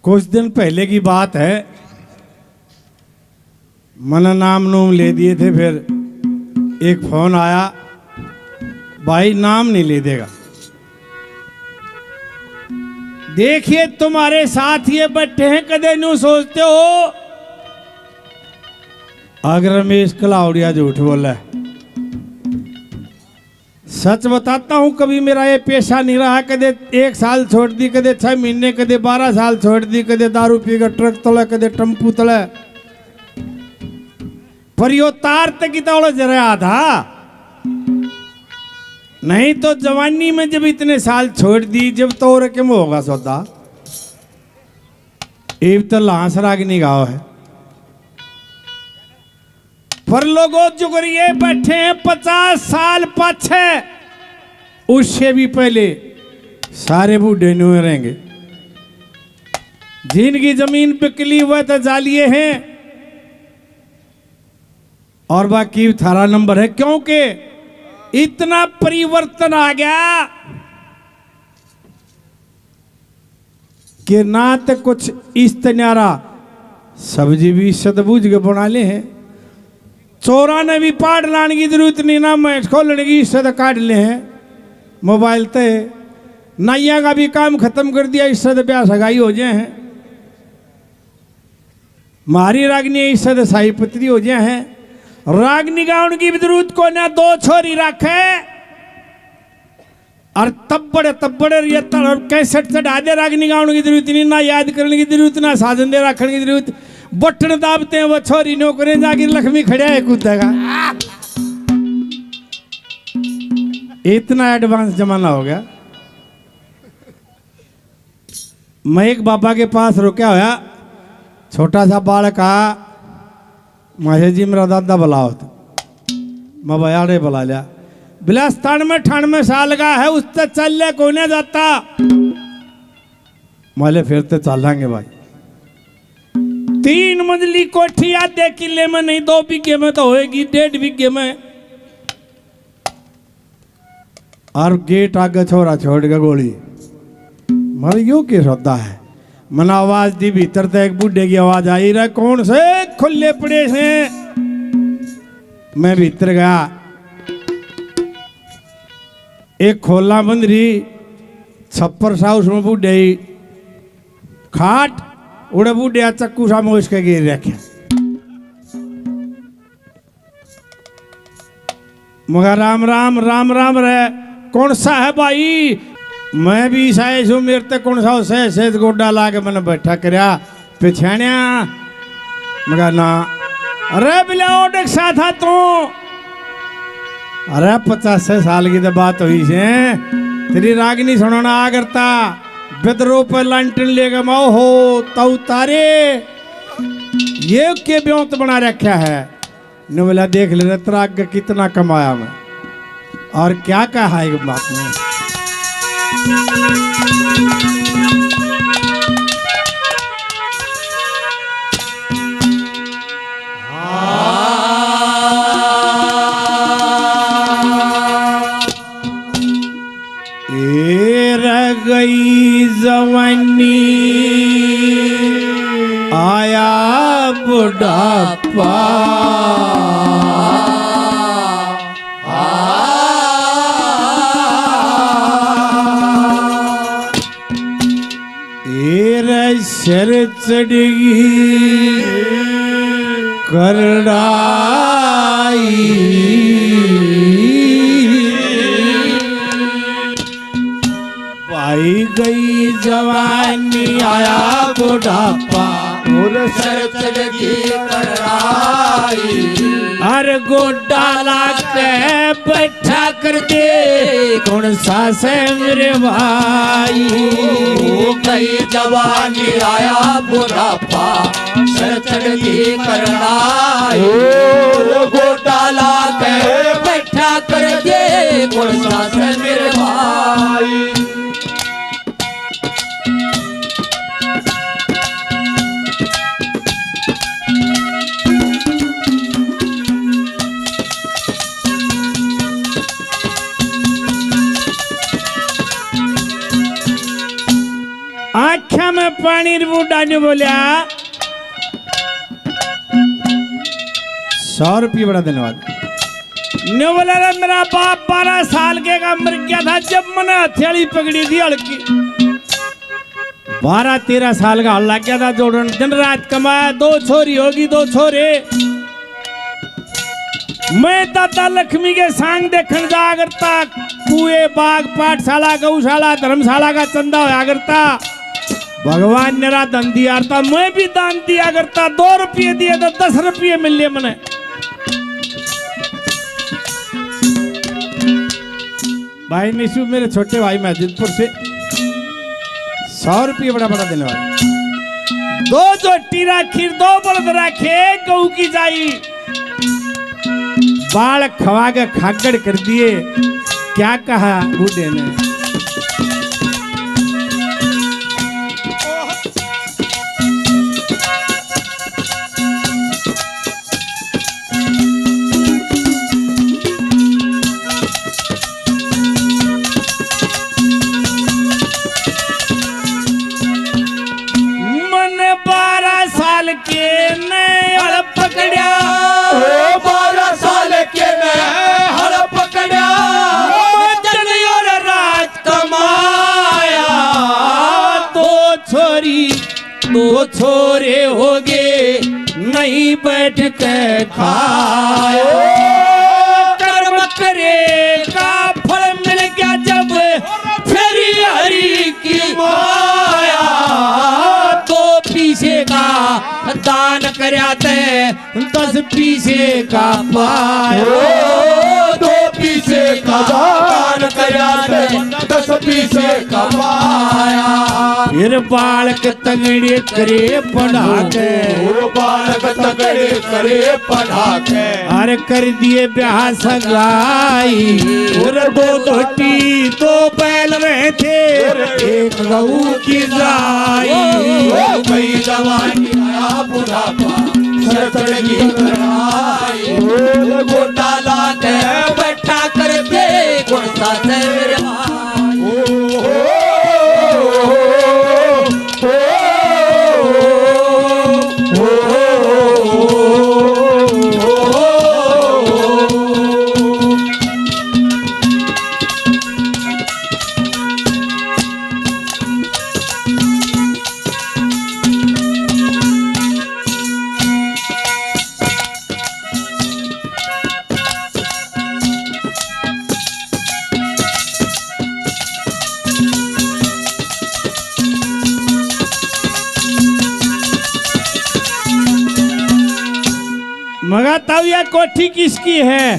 कुछ दिन पहले की बात है, मन नाम नूम ले दिए थे, फिर एक फोन आया, भाई नाम नहीं ले देगा। देखिए तुम्हारे साथ ये बैठे हैं, कदे न्यू सोचते हो अगर रमेश कलाउड़िया झूठ बोला है। सच बताता हूं, कभी मेरा ये पेशा नहीं रहा। कदे 1 साल छोड़ दी, कदे 6 महीने, कदे 12 साल छोड़ दी, कदे दारू पी कर ट्रक तले, कदे टम्पू तले। पर यो तार तक तौड़ जरा था, नहीं तो जवानी में जब इतने साल छोड़ दी, जब तो रकम होगा सौदा। एक तो लांस रागनी गाँव है, पर लोगों जुगरिए बैठे हैं 50 साल पाछे, उससे भी पहले सारे बूढ़े नुए रहेंगे। जिनकी जमीन बिकली हुआ तो जालिए हैं, और बाकी थारा नंबर है, क्योंकि इतना परिवर्तन आ गया कि ना तो कुछ इस तन्यारा सब्जी भी सदबूझ के बना ले हैं, चोरा ने भी पाड़ लाने की जरूरत नहीं, ना मैच खोलने की इससे तो काट ले हैं। मोबाइल ते नाइया का भी काम खत्म कर दिया, इससे तो ब्याह सगाई हो जाए हैं। मारी रागनी इससे तो साई पुत्री हो जाए हैं। रागनी गाउन की भी जरूरत को ना, 2 छोरी रखे और तब्बड़े रियत्तर और कैसेट चढ़ा दे। रागनी गाउन की जरूरत नहीं, ना याद करने की जरूरत, ना साजन दे रखने की जरूरत। बटन दाबते हैं वो छोरी नौकरें, जाकर लक्ष्मी खड़े है कूदेगा। इतना एडवांस जमाना हो गया। मैं एक बाबा के पास रुका होया, छोटा सा बालक आ, माहे जी मेरा दादा बुलाओ तो मैं बयाड़े बुला लिया। बिलास्तान में 98 साल का है, उससे चल ले कोने जाता। माले फिर तो चलेंगे भाई। 3 मंजिली कोठी आधे किले में नहीं, 2 बीघे में तो होएगी, 1.5 बीघे में। और गेट आगे छोरा छोड़ के गोली मर यू के होता है। मन आवाज दी, भीतर तो एक बूढ़े की आवाज आई रहा, कौन से खुले पड़े से। मैं भीतर गया, एक खोला बंद रही, छप्पर सा, उसमें बूढ़े खाट उड़े, बूढ़े चक्कू सा मोश के गिर रखे। मगर राम राम राम राम रहे, कौन सा है भाई। मैं भी साइज हूँ, मेरे तक कौन सा से गोडा ला के मैंने बैठा करया पिछाण्या। मगर ना, अरे बिला ओडक सा था तू। अरे 50 साल की तो बात हुई से, तेरी रागनी सुनाना आ करता। बेदरों पर लांटन लेगा माओ हो तऊ तारे, ये के ब्योंत बना रखा है। ने बोला देख ले तेरा कितना कमाया मैं, और क्या कहा है बात में। रह गई जवानी, आया बुढ़ापा। शर चढ़गी करड़ाई, पाई गई जवानी, आया बुढ़ापा। और सर चढ़गी करड़ाई, अरे गोडा लाके बैठा कर दे, कौन सा से मेरे भाई। गई जवानी, आया बुढ़ापा, सर चढ़गी करड़ाई। गोडा लाके बैठा कर दे, कौन सा से मेरे भाई। आँख में जवानी बूढ़ा ने बोलिया 100 रुपये बड़ा धन्यवाद ने बोला रे मेरा बाप 12 साल के का मर गया था जब मैंने हथियाली पकड़ी थी हल्की 12-13 साल का हल लग गया था जोड़न दिन रात कमाया 2 छोरी होगी 2 छोरे मैं दादा लक्ष्मी के सांग देखन जा करता कुएं बाग पाठशाला गौशाला धर्मशाला का चंदा होया करता भगवान ने रा धन दिया था मैं भी दान दिया करता 2 रुपये दिए तो 10 रुपये मिले मैंने भाई निशु मेरे छोटे भाई महजिदपुर से 100 रुपये बड़ा बड़ा धन्यवाद 2 जोटी राखी 2 बल्द राखे गऊ की जाई बाल खवा के खागड़ कर दिए क्या कहा बूढ़े ने मन 12 साल के नए हल पकड़िया 12 साल के मैं हल पकड़ा मदन और रात कमाया 2 छोरी 2 छोरे हो गए नहीं बैठ के खाए कर्म करे का फल मिल गया जब फिर हरि की माया 2 पीछे का दान करया ते 10 पीछे का पाया 2 पीछे का दान करया 10 पीछे का पाया फिर बालक तगड़े करे पढ़ा के बालक तगड़े करे पढ़ा के अरे कर दिए ब्याह सगाई और 2 धोटी 2 बैल रहे थे एक गऊ की गाई गई जवानी आया बुढ़ापा सरतड़गी कराई गोटा लाके बैठा कर दे गुणता से मेरे मगा तब यह कोठी किसकी है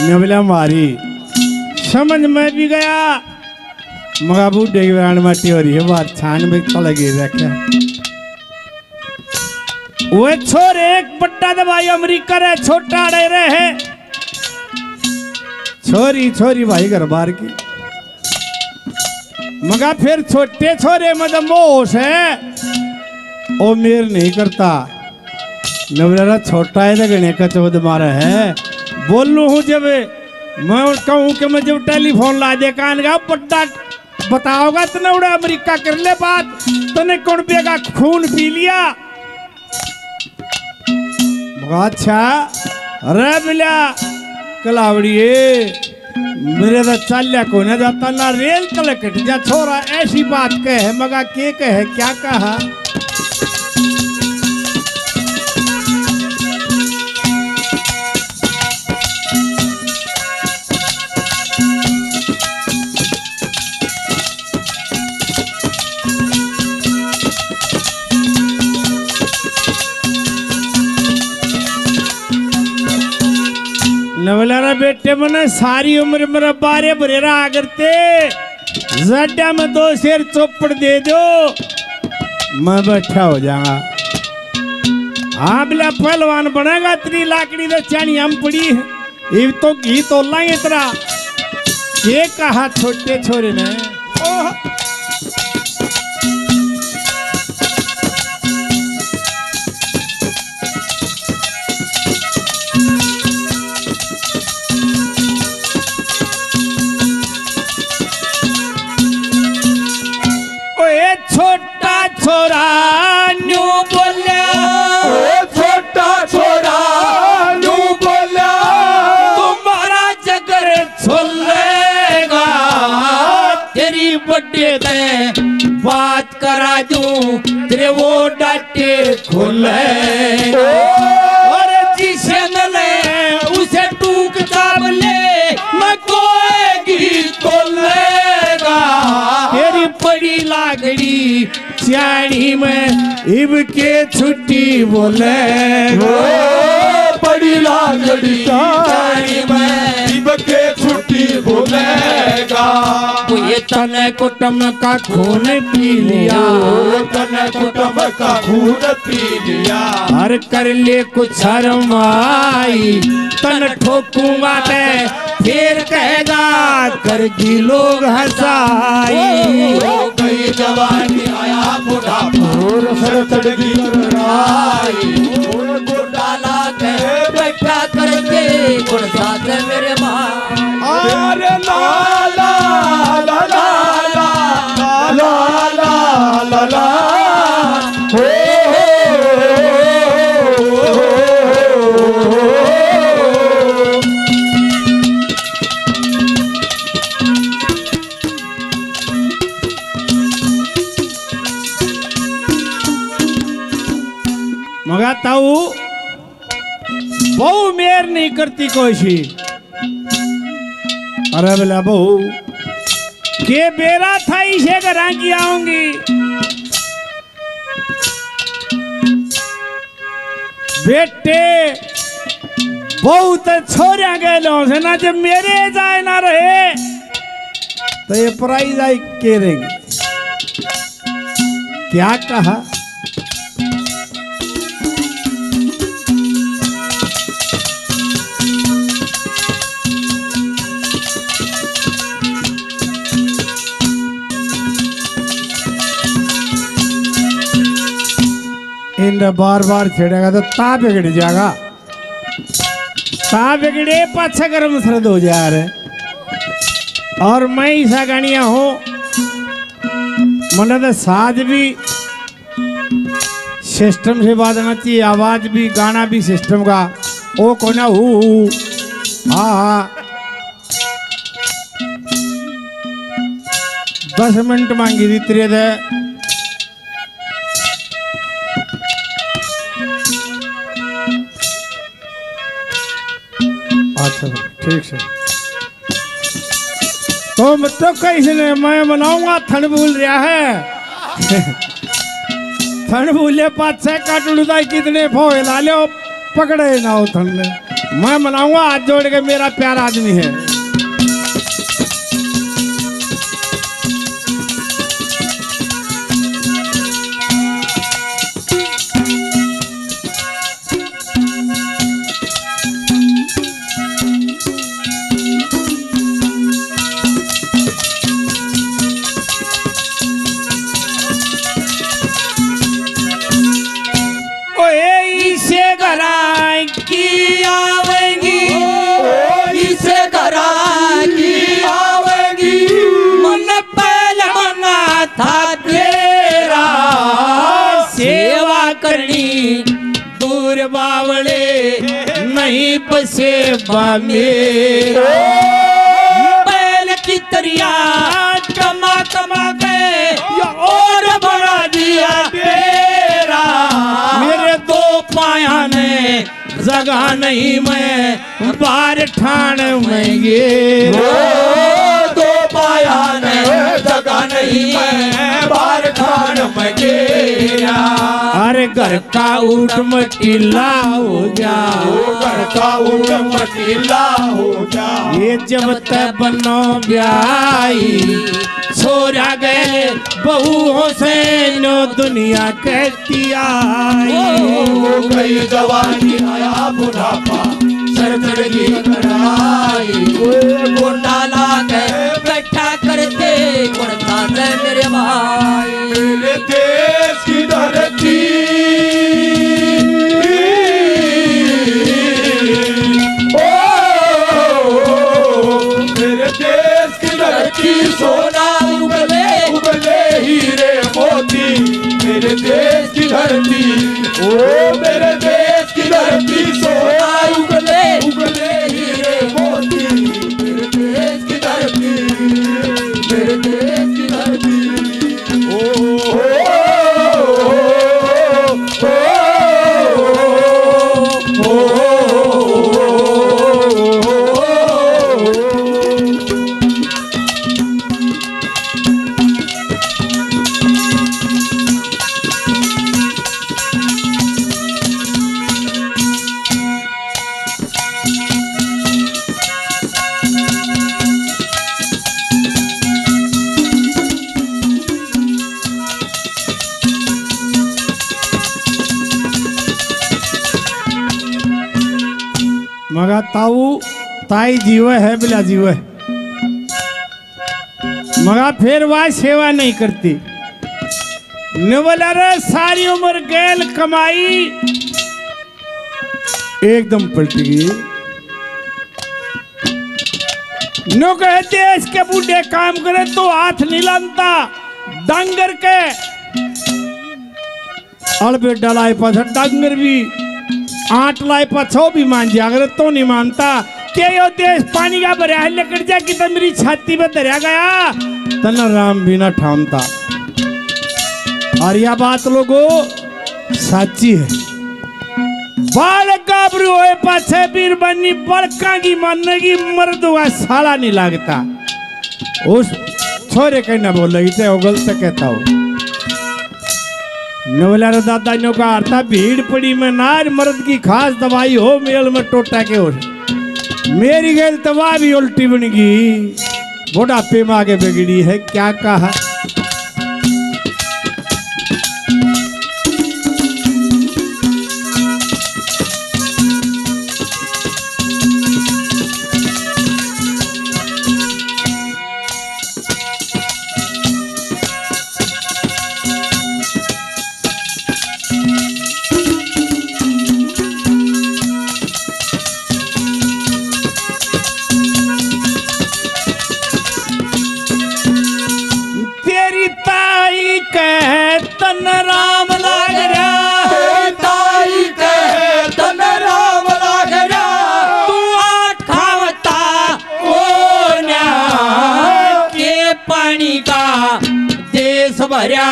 नबला मारी समझ में भी गया मगा बूढ़े की वरान माटी हो रही है बात छान में तो लगी रखे वो छोरे एक बट्टा दबाई अमेरिका रे छोटा रहे रहे छोरी छोरी भाई घर बार की मगा फिर छोटे छोरे मतलब मोश है ओ मेर नहीं करता नवरा छोटा है तो गणे का चौध मारा है बोलू हूँ जब मैं कहूँ कि मैं जब टेलीफोन ला दे कान का बट्टा बताओगा तने उड़ा अमेरिका कर ले बात तने कौन पिएगा खून पी लिया अच्छा अरे बिला कलावड़िए मेरे तो चाल्या को न जाता ना रेल कलकट जा छोरा ऐसी बात कहे मगा के कहे क्या कहा नवलारा बेटे मने सारी उम्र मेरा बारे भरे रहा करते जड्डा में 2 शेर चौपड़ दे दो मैं बैठा हो जाऊंगा हाँ बिला पहलवान बनेगा इतनी लाकड़ी तो चाणी हम पड़ी है ये तो घी तो लाएंगे तेरा ये कहा छोटे छोरे ने छोट छोरा न्यू बोल्या, ओ छोटा छोरा न्यू बोला, तुम्हारा जगर छोलेगा, तेरी बर्थडे दे बात करा दूं, तेरे वो डाटे खोले, और जिसे नले उसे टूक दाब ले, मैं कोई गीत खोलेगा, तेरी बड़ी लागड़ी चाणी में इब के छुट्टी बोले, बड़ी लागड़ी चाणी में इब के छुट्टी बोलेगा, ये तन कुटुंब का खून पी लिया, तन कुटुंब का खून पी लिया, हर कर ले कुछ शर्माई, तन ठोकूंगा ते फिर कहेगा करगी लोग हंसाई, हो गई जवानी आया बुढ़ापा, और सर चढ़गी लड़ाई, और बुढ़ाला के बैठा करके गुड़सा से मेरे माँ, अरे ला ला ला ला ला ला ला ला हो मगा ताऊ बहु मेर नहीं करती कोई, अरे बोला बहू के बेरा था इसे करा की आऊंगी, बेटे बहुत छोरिया गए से ना, जब मेरे जाए ना रहे तो ये पराई जाए केरेंगे, क्या कहा इन बार बार छेड़ेगा तो ता बिगड़ जाएगा, ता बिगड़े पाछा गर्म सर्द हो जा रहे, और मैं ऐसा गानिया हूँ मन तो साज भी सिस्टम से बाजना चाहिए, आवाज भी गाना भी सिस्टम का, ओ कोना हु हाँ 10 मिनट मांगी थी तेरे दे, अच्छा ठीक है, तो कैसे ने मैं मनाऊंगा, ठंड भूल रहा है ठंड भूले पाँच छह काटूदा कितने फोए ला लो पकड़े ना हो ठंड में, मैं मनाऊंगा हाथ जोड़ के, मेरा प्यारा आदमी है। बावले नहीं बसे बामे, बैल की तरिया कमा कमा के और बड़ा दिया तेरा, मेरे दो पाया ने जगह नहीं मैं बार ठाण में गे, दो पाया ने जगह नहीं मैं बार ठाण में गेरा, अरे घर का ऊट मटीला हो जा, घर का ऊट मटीला हो जा, ये जब तक बनो ब्याई छोरा गए बहुओं से नो दुनिया कहती आई, हो गई जवानी आया बुढ़ापा, सर चढ़ी लड़ाई, गोंडा ला के बैठा करते गुड़सा से मेरे भाई, मेरे देश की धरती मेरे देश की धरती सोना उगले उगले हीरे मोती, मेरे देश की धरती, ओ मेरे देश की धरती, सोना उगले उगले हीरे मोती, मेरे देश की धरती, मेरे देश की धरती। मगा ताऊ ताई जीव है बिला जीव है, मगा फिर वह सेवा नहीं करती। न बोला रे सारी उम्र गैल कमाई एकदम पलट गई। नो कहते इसके बूढ़े काम करे तो हाथ नहीं लानता डांगर के अड़बे डलाए पास डांगर भी आठ लाए पाछो भी मान जा, अगर तो नहीं मानता के यो देश पानी का भरा है लकड़ जा कि मेरी छाती पे दरिया गया तना राम भी ना ठामता। और यह बात लोगों सच्ची है। बाल गाबरू होए पाछे बीर बनी बड़का की मानने की मर्द हुआ साला नहीं लगता। उस छोरे कहना बोल रही थे वो गलत कहता हो। नवला दादा नो का अर्था भीड़ पड़ी में नार मर्द की खास दवाई हो मेल में टोटा के हो। मेरी गैल तवा भी उल्टी बन गई, बुढ़ापे में आगे बिगड़ी है क्या कहा। तन राम लाग रहा, ताई कहे तन राम लाग रहा, तू खावता कोन्या के पानी का देश भरा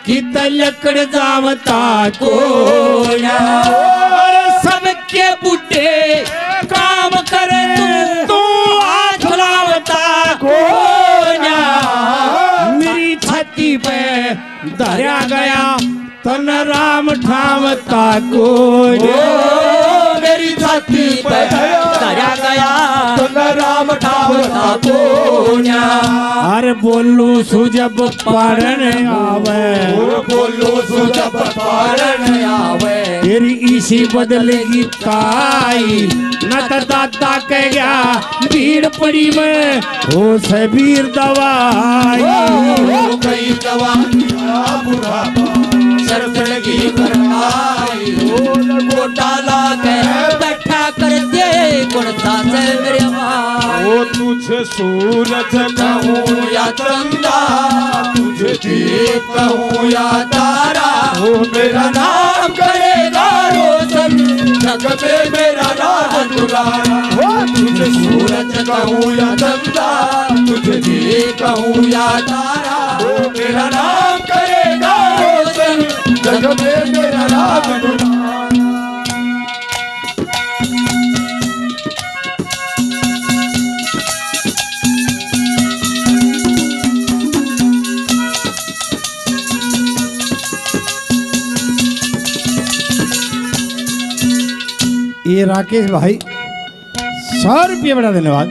कित लकड़ जावता कोन्या। और सबके बूढ़े काम करे तू हाथ लावता कोन्या। मेरी छाती पे दरिया गया तन राम ठामता को, मेरी छाती पे दरिया गया तन राम ठामता को। अरे बोलू सुजब पारण आवे, बोलो सुजब पारण आवे, तेरी इसी बदलेगी ताई न तो दादा कह गया भीड़ पड़ी में हो से वीर दवाई। कई जवानी बुढ़ापा सर चढ़गी करनाई, घोटाला के बैठा कर दे गुणता से मेरे माँ। वो तुझे सूरज कहूँ या चंदा, तुझे दीप कहूँ या तारा, वो मेरा नाम करेगा रोशन जग में मेरा नाम दुलारा। वो तुझे सूरज कहूँ या चंदा, तुझे दीप कहूँ या तारा, वो मेरा नाम करेगा रोशन जग में मेरा नाम दुलारा। ये राकेश भाई 100 रुपये बड़ा धन्यवाद।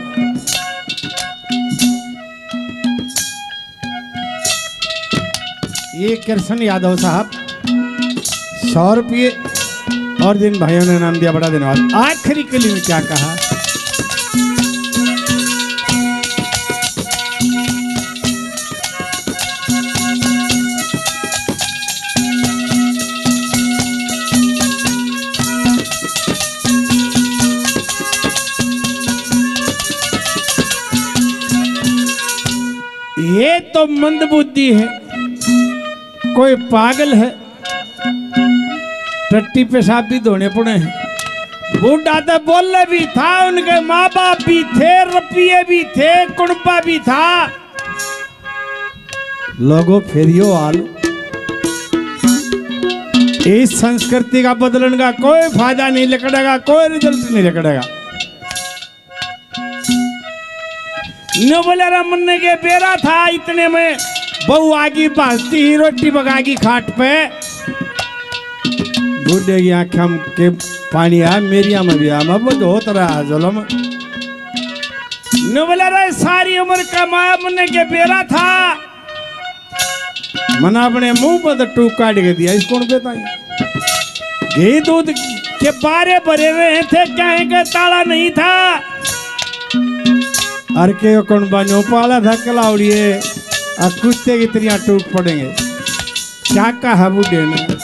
ये कृष्ण यादव साहब 100 रुपये और जिन भाइयों ने नाम दिया बड़ा धन्यवाद। आखिरी कली में क्या कहा, ये तो मंदबुद्धि है कोई पागल है, टट्टी पेशाब भी धोने पड़े हैं। बूढ़ा तो बोले भी था, उनके माँ बाप भी थे, रुपये भी थे, कुणबा भी था। लोगों फेरियो हाल, इस संस्कृति का बदलने का कोई फायदा नहीं निकलेगा, कोई रिजल्ट नहीं निकलेगा। न बोले रमन के बेरा था, इतने में बहू आगी भाजती ही रोटी पकागी खाट पे। बूढ़े की आंखों के पानी आ, मेरी में भी आ, मैं होत रहा जुलम। न बोले रे सारी उम्र कमाया मन के बेरा था, मना अपने मुंह पर टूक काट के दिया। इस कौन बताई? घी दूध के बारे भरे रहे थे, कहीं का ताला नहीं था। अर के कौन बानो पाला था कलाउड़िए, और कुत्ते की तरह टूट पड़ेंगे। क्या कहा बूढ़े ने?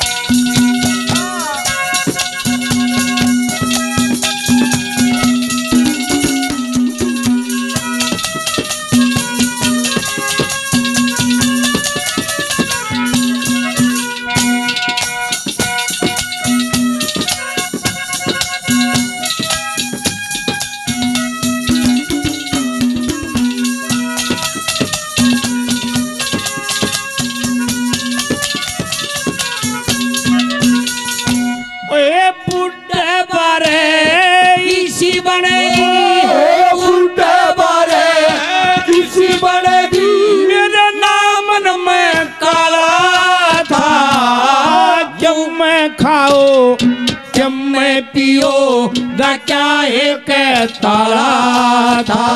पियो दा क्या एक ताला था,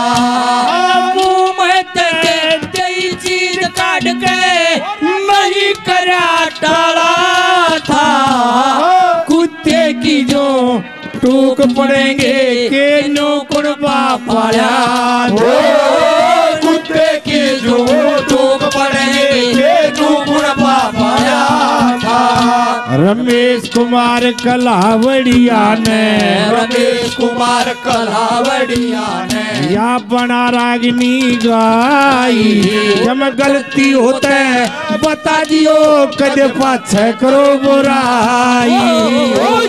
मुंह में तेरी चीज काट के नहीं करा टाला था। कुत्ते की जो टूक पड़ेंगे के नो कुणबा पाया, कुत्ते की जो टूक पड़ेंगे के नो कुणबा पाया था। रमेश कुमार कलावड़िया ने, रमेश कुमार कलावड़िया ने या बना रागिनी गाई। जब गलती होते बता दियो, कदे पाछे करो बुराई।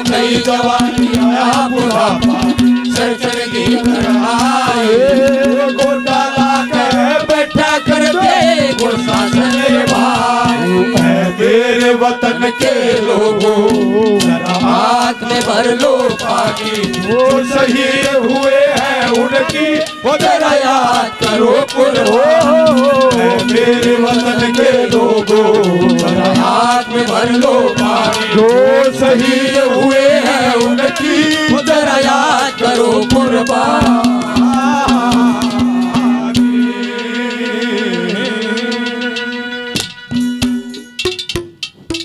नई जवानी आया बुढ़ापा, चढ़ की कढ़ाई। गोटा लाके बैठा कर दे गुस्सा से भाई। मेरे वतन के लोगों जरा हाथ में भर लो पानी, वो शहीद हुए हैं उनकी वो जरा याद करो पुरहो। मेरे वतन के लोगों जरा हाथ में भर लो पानी, जो शहीद हुए हैं उनकी वो जरा याद करो कुर्बान।